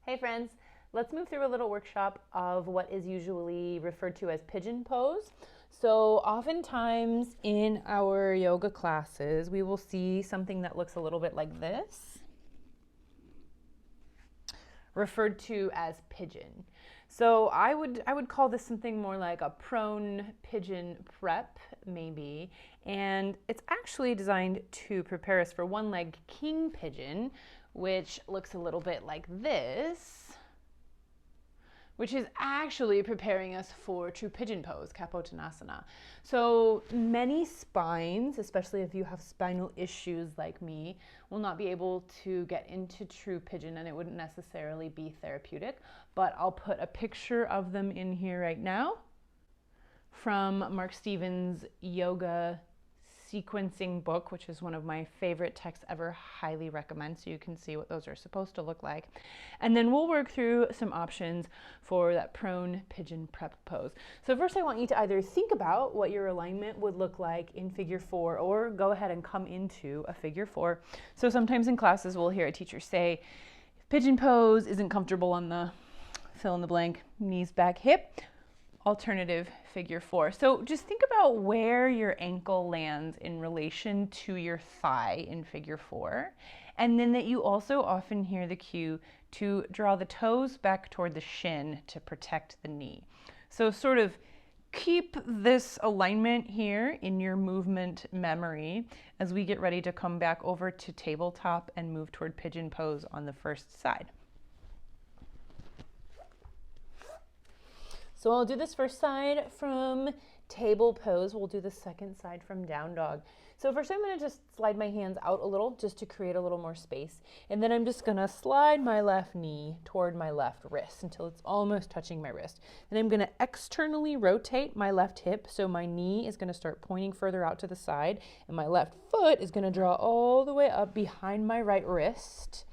Hey friends, let's move through a little workshop of what is usually referred to as pigeon pose. So oftentimes in our yoga classes, we will see something that looks a little bit like this, referred to as pigeon. So I would call this something more like a prone pigeon prep, maybe. And it's actually designed to prepare us for one-leg king pigeon, which looks a little bit like this, which is actually preparing us for true pigeon pose, Kapotanasana. So many spines, especially if you have spinal issues like me, will not be able to get into true pigeon, and it wouldn't necessarily be therapeutic, but I'll put a picture of them in here right now from Mark Stevens' yoga sequencing book, which is one of my favorite texts ever. Highly recommend, so you can see what those are supposed to look like. And then we'll work through some options for that prone pigeon prep pose. So first I want you to either think about what your alignment would look like in figure 4, or go ahead and come into a figure 4. So sometimes in classes we'll hear a teacher say, if pigeon pose isn't comfortable on the fill in the blank, knees back hip, alternative figure 4. So just think about where your ankle lands in relation to your thigh in figure 4. And then that you also often hear the cue to draw the toes back toward the shin to protect the knee. So sort of keep this alignment here in your movement memory as we get ready to come back over to tabletop and move toward pigeon pose on the first side. So I'll do this first side from table pose. We'll do the second side from down dog. So first I'm going to just slide my hands out a little just to create a little more space. And then I'm just going to slide my left knee toward my left wrist until it's almost touching my wrist. Then I'm going to externally rotate my left hip, so my knee is going to start pointing further out to the side, and my left foot is going to draw all the way up behind my right wrist.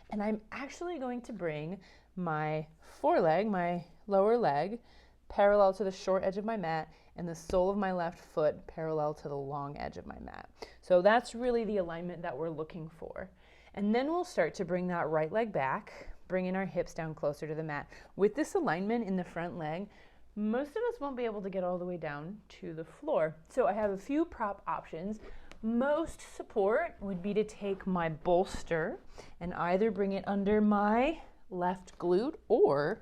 And I'm actually going to bring my foreleg, my lower leg, parallel to the short edge of my mat, and the sole of my left foot parallel to the long edge of my mat. So that's really the alignment that we're looking for. And then we'll start to bring that right leg back, bringing our hips down closer to the mat. With this alignment in the front leg, most of us won't be able to get all the way down to the floor. So I have a few prop options. Most support would be to take my bolster and either bring it under my left glute or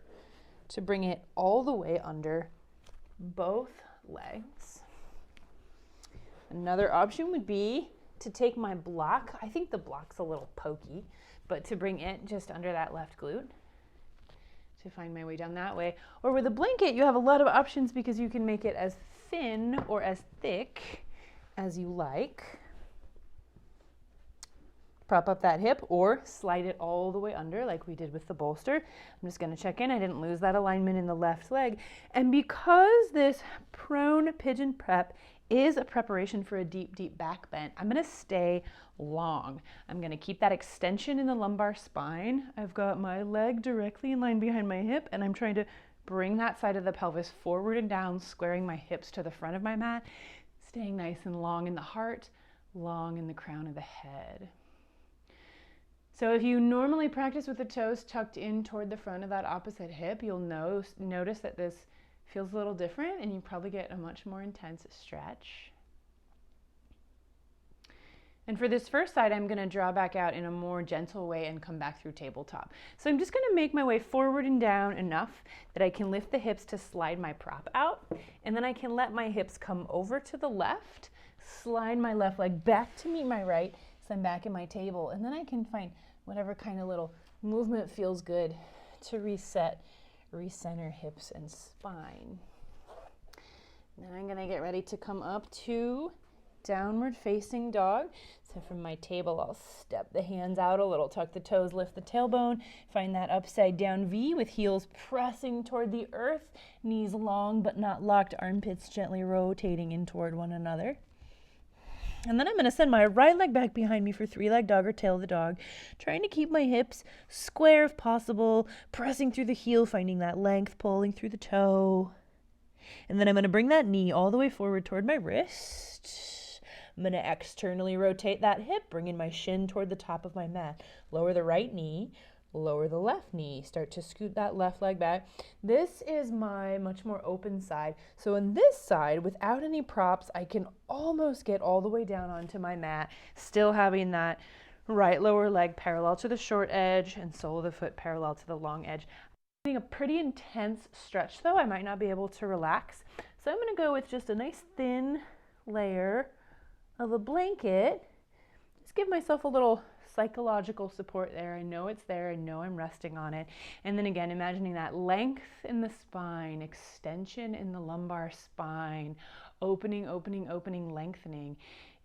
to bring it all the way under both legs. Another option would be to take my block. I think the block's a little pokey, but to bring it just under that left glute to find my way down that way. Or with a blanket, you have a lot of options because you can make it as thin or as thick as you like. Prop up that hip or slide it all the way under like we did with the bolster. I'm just going to check in. I didn't lose that alignment in the left leg. And because this prone pigeon prep is a preparation for a deep, deep back bend, I'm going to stay long. I'm going to keep that extension in the lumbar spine. I've got my leg directly in line behind my hip, and I'm trying to bring that side of the pelvis forward and down, squaring my hips to the front of my mat, staying nice and long in the heart, long in the crown of the head. So if you normally practice with the toes tucked in toward the front of that opposite hip, you'll notice that this feels a little different, and you probably get a much more intense stretch. And for this first side, I'm going to draw back out in a more gentle way and come back through tabletop. So I'm just going to make my way forward and down enough that I can lift the hips to slide my prop out, and then I can let my hips come over to the left, slide my left leg back to meet my right, so I'm back in my table, and then I can find whatever kind of little movement feels good to reset, recenter hips and spine. Now I'm going to get ready to come up to downward facing dog. So from my table, I'll step the hands out a little, tuck the toes, lift the tailbone, find that upside down V with heels pressing toward the earth, knees long but not locked, armpits gently rotating in toward one another. And then I'm going to send my right leg back behind me for three-leg dog or tail of the dog, trying to keep my hips square if possible, pressing through the heel, finding that length, pulling through the toe. And then I'm going to bring that knee all the way forward toward my wrist. I'm going to externally rotate that hip, bringing my shin toward the top of my mat. Lower the right knee, lower the left knee, start to scoot that left leg back. This is my much more open side. So in this side, without any props, I can almost get all the way down onto my mat, still having that right lower leg parallel to the short edge and sole of the foot parallel to the long edge. I'm getting a pretty intense stretch though. I might not be able to relax. So I'm going to go with just a nice thin layer of a blanket. Just give myself a little psychological support there. I know it's there. I know I'm resting on it. And then again, imagining that length in the spine, extension in the lumbar spine, opening, opening, opening, lengthening.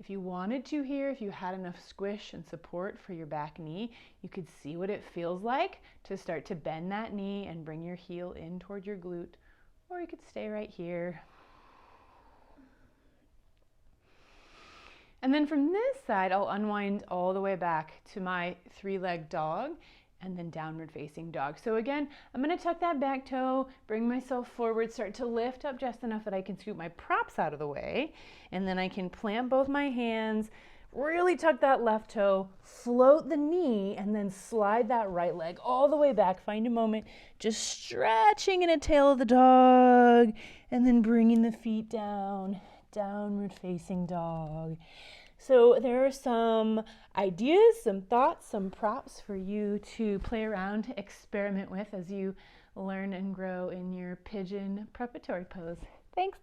If you wanted to here, if you had enough squish and support for your back knee, you could see what it feels like to start to bend that knee and bring your heel in toward your glute, or you could stay right here. And then from this side, I'll unwind all the way back to my three-legged dog and then downward facing dog. So again, I'm going to tuck that back toe, bring myself forward, start to lift up just enough that I can scoot my props out of the way. And then I can plant both my hands, really tuck that left toe, float the knee, and then slide that right leg all the way back. Find a moment, just stretching in a tail of the dog, and then bringing the feet down, downward facing dog. So there are some ideas, some thoughts, some props for you to play around, to experiment with as you learn and grow in your pigeon preparatory pose. Thanks.